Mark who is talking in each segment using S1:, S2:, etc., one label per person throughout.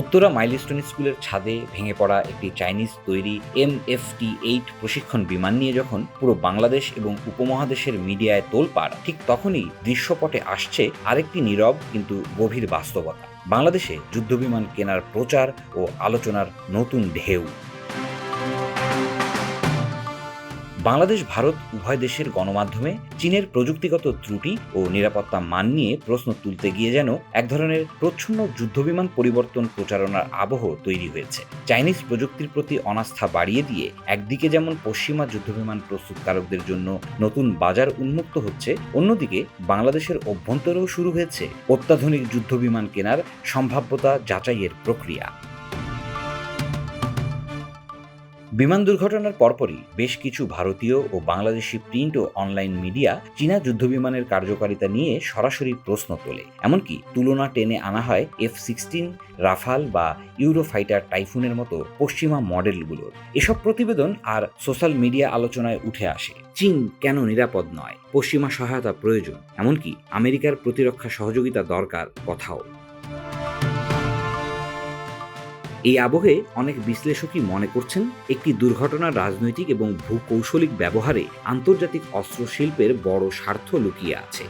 S1: Uttara milestone স্কুলের ছাদে ভেঙে পড়া একটি চাইনিজ তৈরি MFT-8 প্রশিক্ষণ বিমান নিয়ে যখন পুরো বাংলাদেশ এবং উপমহাদেশের মিডিয়ায় তোলপাড়, ঠিক তখনই দৃশ্যপটে আসছে আরেকটি নীরব কিন্তু গভীর বাস্তবতা। বাংলাদেশে যুদ্ধবিমান কেনার প্রচার ও আলোচনার নতুন ঢেউ। বাংলাদেশ ভারত উভয় দেশের গণমাধ্যমে চীনের প্রযুক্তিগত ত্রুটি ও নিরাপত্তা মান নিয়ে প্রশ্ন তুলতে গিয়ে যেন এক ধরনের প্রচ্ছন্ন যুদ্ধবিমান পরিবর্তন প্রচারণার আবহ তৈরি হয়েছে। চাইনিজ প্রযুক্তির প্রতি অনাস্থা বাড়িয়ে দিয়ে একদিকে যেমন পশ্চিমা যুদ্ধবিমান প্রস্তুতকারকদের জন্য নতুন বাজার উন্মুক্ত হচ্ছে, অন্যদিকে বাংলাদেশের অভ্যন্তরেও শুরু হয়েছে অত্যাধুনিক যুদ্ধবিমান কেনার সম্ভাব্যতা যাচাইয়ের প্রক্রিয়া। বিমান দুর্ঘটনার পরপরই বেশ কিছু ভারতীয় ও বাংলাদেশি প্রিন্ট ও অনলাইন মিডিয়া চীনা যুদ্ধবিমানের কার্যকারিতা নিয়ে সরাসরি প্রশ্ন তোলে। এমনকি তুলনা টেনে আনা হয় F-16, রাফাল বা ইউরোফাইটার টাইফুনের মতো পশ্চিমা মডেলগুলোর। এসব প্রতিবেদন আর সোশ্যাল মিডিয়া আলোচনায় উঠে আসে চীন কেন নিরাপদ নয়, পশ্চিমা সহায়তা প্রয়োজন, এমনকি আমেরিকার প্রতিরক্ষা সহযোগিতা দরকার কথাও। এই আবহে অনেক বিশ্লেষকই মনে করছেন একটি দুর্ঘটনার রাজনৈতিক এবং ভূকৌশলিক ব্যবহারে আন্তর্জাতিক অস্ত্র শিল্পের বড় স্বার্থ লুকিয়ে আছে।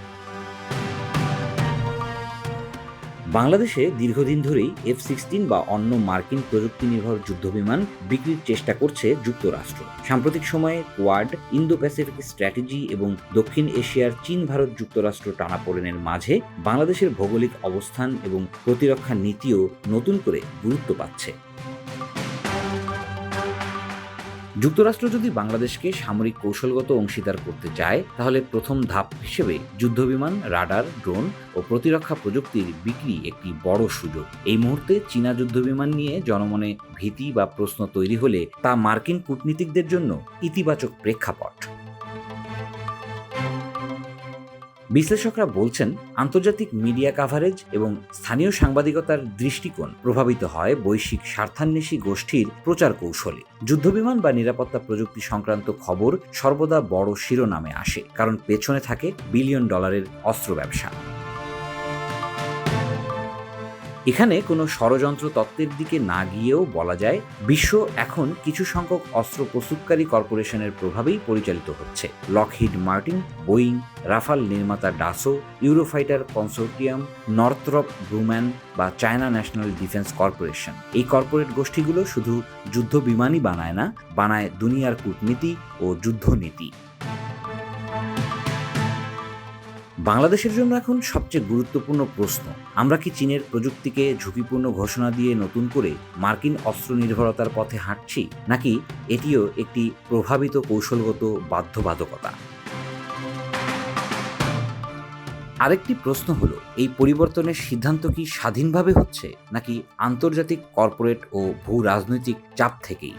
S1: বাংলাদেশে দীর্ঘদিন ধরেই F-16 বা অন্য মার্কিন প্রযুক্তি নির্ভর যুদ্ধবিমান বিক্রির চেষ্টা করছে যুক্তরাষ্ট্র। সাম্প্রতিক সময়ে কোয়াড, ইন্দো প্যাসিফিক স্ট্র্যাটেজি এবং দক্ষিণ এশিয়ার চীন ভারত যুক্তরাষ্ট্র টানাপোড়েনের মাঝে বাংলাদেশের ভৌগোলিক অবস্থান এবং প্রতিরক্ষা নীতিও নতুন করে গুরুত্ব পাচ্ছে। যুক্তরাষ্ট্র যদি বাংলাদেশকে সামরিক কৌশলগত অংশীদার করতে চায়, তাহলে প্রথম ধাপ হিসেবে যুদ্ধবিমান, রাডার, ড্রোন ও প্রতিরক্ষা প্রযুক্তির বিক্রি একটি বড় সুযোগ। এই মুহূর্তে চীনা যুদ্ধবিমান নিয়ে জনমনে ভীতি বা প্রশ্ন তৈরি হলে তা মার্কিন কূটনীতিকদের জন্য ইতিবাচক প্রেক্ষাপট। বিশ্লেষকরা বলছেন, আন্তর্জাতিক মিডিয়া কাভারেজ এবং স্থানীয় সাংবাদিকতার দৃষ্টিকোণ প্রভাবিত হয় বৈশ্বিক স্বার্থান্বেষী গোষ্ঠীর প্রচার কৌশলে। যুদ্ধবিমান বা নিরাপত্তা প্রযুক্তি সংক্রান্ত খবর সর্বদা বড় শিরোনামে আসে, কারণ পেছনে থাকে বিলিয়ন ডলারের অস্ত্র ব্যবসা। এখানে কোনো ষড়যন্ত্র তত্ত্বের দিকে না গিয়েও বলা যায়, বিশ্ব এখন কিছু সংখ্যক অস্ত্র প্রস্তুতকারী কর্পোরেশনের প্রভাবেই পরিচালিত হচ্ছে। লকহিড মার্টিন, বোয়িং, রাফাল নির্মাতা ডাসো, ইউরোফাইটার কনসোর্টিয়াম, নর্থরপ গ্রুম্যান বা চায়না ন্যাশনাল ডিফেন্স কর্পোরেশন। এই কর্পোরেট গোষ্ঠীগুলো শুধু যুদ্ধ বিমানই বানায় না, বানায় দুনিয়ার কূটনীতি ও যুদ্ধনীতি। বাংলাদেশের জন্য এখন সবচেয়ে গুরুত্বপূর্ণ প্রশ্ন, আমরা কি চীনের প্রযুক্তিকে ঝুঁকিপূর্ণ ঘোষণা দিয়ে নতুন করে মার্কিন অস্ত্র নির্ভরতার পথে হাঁটছি, নাকি এটিও একটি প্রভাবিত কৌশলগত বাধ্যবাধকতা? আরেকটি প্রশ্ন হলো, এই পরিবর্তনের সিদ্ধান্ত কি স্বাধীনভাবে হচ্ছে, নাকি আন্তর্জাতিক কর্পোরেট ও ভূ রাজনৈতিক চাপ থেকেই?